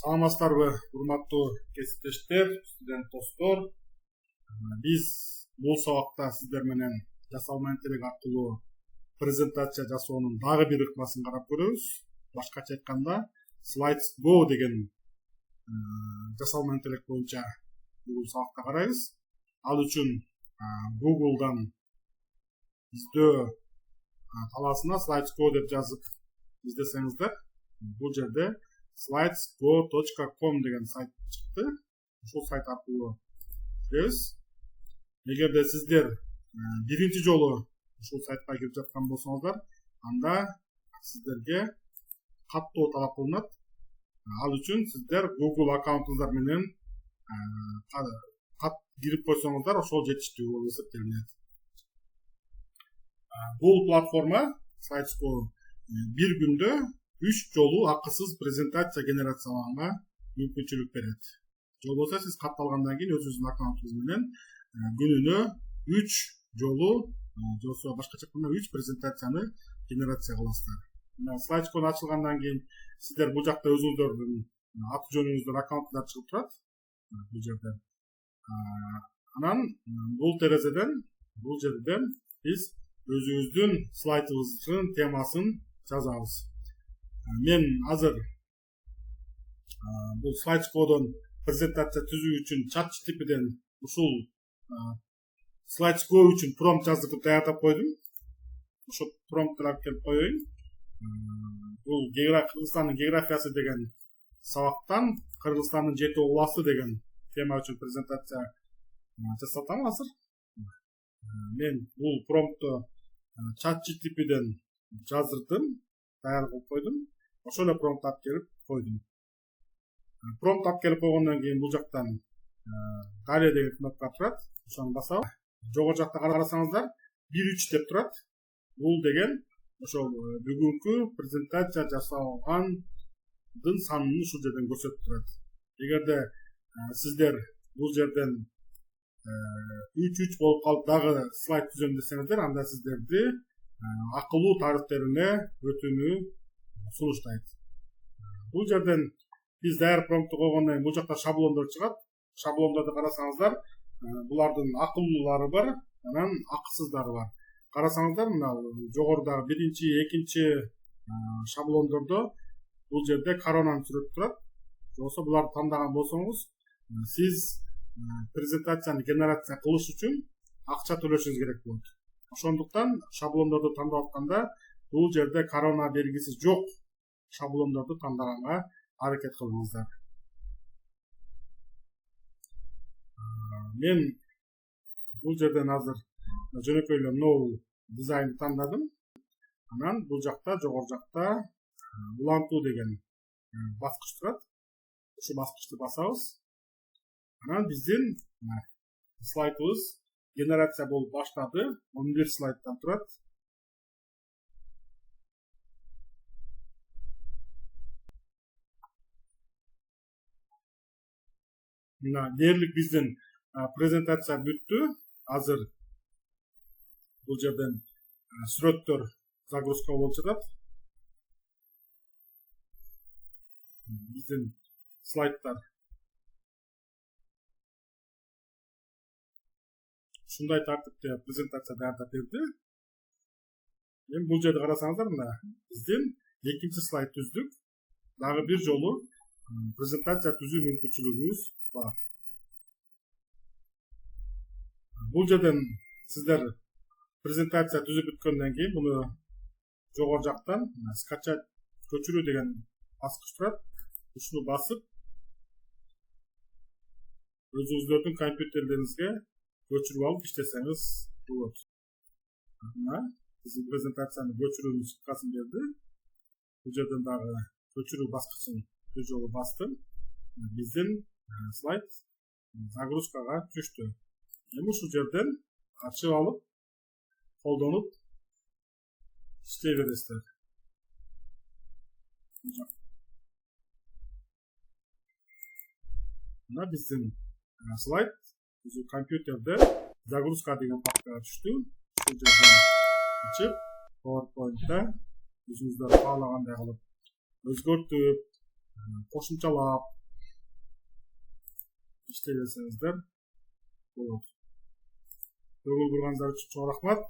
Саламатсыздарбы, урматтуу кесиптештер, студент достор. Биз бул сабакта сиздер менен жасалма интеллект аркылуу презентация жасоонун дагы бир ыкмасын карап көрөбүз. Башкача айтканда, Slides Go деген жасалма интеллект боюнча бул сабакта карайбыз. Ал үчүн Google'дан издөө талаасына Slides Go деп жазып издесеңиздер, бул жерде slidesgo.com деген сайт чыкты. Ушул сайт аркылуу киребиз. Эгерде сиздер биринчи жолу ушул сайтка кирип жаткан болсоңуздар, анда сиздерге каттоо талап кылынат. Ал үчүн сиздер Google аккаунтуңуздар менен кирип койсоңуздар, ошол жетиштүү болуп эсептелинет. Бул платформа Slidesgo бир күндө 3 жолу акысыз презентация генерациялаганга мүмкүнчүлүк берет. Же болбосо сиз катталгандан кийин өзүңүздүн аккаунтуңуз менен күнүнө 3 жолу, же болбосо башкача айтканда 3 презентацияны генерация кыласыздар. Slidesgo ачылгандан кийин сиздер бул жакта өзүңүздөрдүн аты жөнүңүздөр, аккаунттар чыгып турат. Бул жерде. Анан бул терезеден, бул жерден биз өзүбүздүн слайдыбыздын темасын жазабыз. Мен азыр бул Slidesgo'дон презентация түзүү үчүн ChatGPT'ден ушул Slidesgo үчүн промпт жаздырып даярдап койдум. Ошол промпттарды алып келип коеюн. Бул Кыргызстандын географиясы деген сабактан Кыргызстандын 7 областы деген тема үчүн презентация жасатам азыр. Мен бул промптту ChatGPT'ден жаздырдым, даяр кылып койдум. Ошол эле промпт алып келип койдум. Промпт алып келип койгондон кийин бул жактан далее деген кнопка турат. Ошону басабыз. Жогору жакта карасаңыздар 1.3 деп турат. Бул деген ошол бүгүнкү презентация жасалгандын санын ушул жерден көрсөтүп турат. Эгерде сиздер бул жерден 3.3 болуп калып дагы слайд түзөм десеңиздер, анда сиздерди акылуу тарифтерине өтүүнү сунуштайт. Бул жерден биз даяр промптту койгондон кийин бул жакта шаблондор чыгат. Шаблондорду карасаңыздар, булардын акыллуулары бар, анан акысыздары бар. Карасаңыздар, мына жогорудагы биринчи, экинчи шаблондордо бул жерде коронанын сүрөтү турат. Болсо буларды тандаган болсоңуз, сиз презентацияны генерация кылыш үчүн акча төлөшүңүз керек болот. Ошондуктан шаблондорду тандап атканда бул жерде корона белгиси жок шаблондорду тандаганга аракет кылыңыздар. Мен бул жерден азыр жөнөкөй эле no дизайнды тандадым. Анан бул жакта жогору жакта улантуу деген баскыч турат. Ушул баскычты басабыз. Анан биздин слайдыбыз генерация болуп баштады. 11 слайдтан турат. Дээрлик биздин презентация бүттү. Азыр бул жерден сүрөттөр загрузка болуп жатат. Биздин слайдтар ушундай тартипте презентация даярдап берди. Эми бул жерде карасаңыздар, мына биздин экинчи слайд түздүк. Дагы бир жолу презентация түзүү мүмкүнчүлүгүбүз бар. Бул жерден сиздер презентация түзүп бүткөндөн кийин буну жогору жактан скачать, көчүрүү деген баскыч турат. Ушуну басып өзүңүздөрдүн компьютерлериңизге көчүрүп алып иштесеңиз болот. Мына биздин презентацияны көчүрүүнүн шыпкасын берди. Бул жерден дагы көчүрүү баскычын бир жолу бастым. Биздин слайд загрузкага түштү. Эми ушул жерден ачып алып, колдонуп иштей бересиздер. Мына биздин слайд өзү компьютерде загрузка деген папкага түштү. Ушул жерден ачып PowerPoint'та өзүңүздөр каалагандай кылып өзгөртүп, кошумчалап иштей берсеңиздер болот. Көңүл бургандар үчүн чоң рахмат.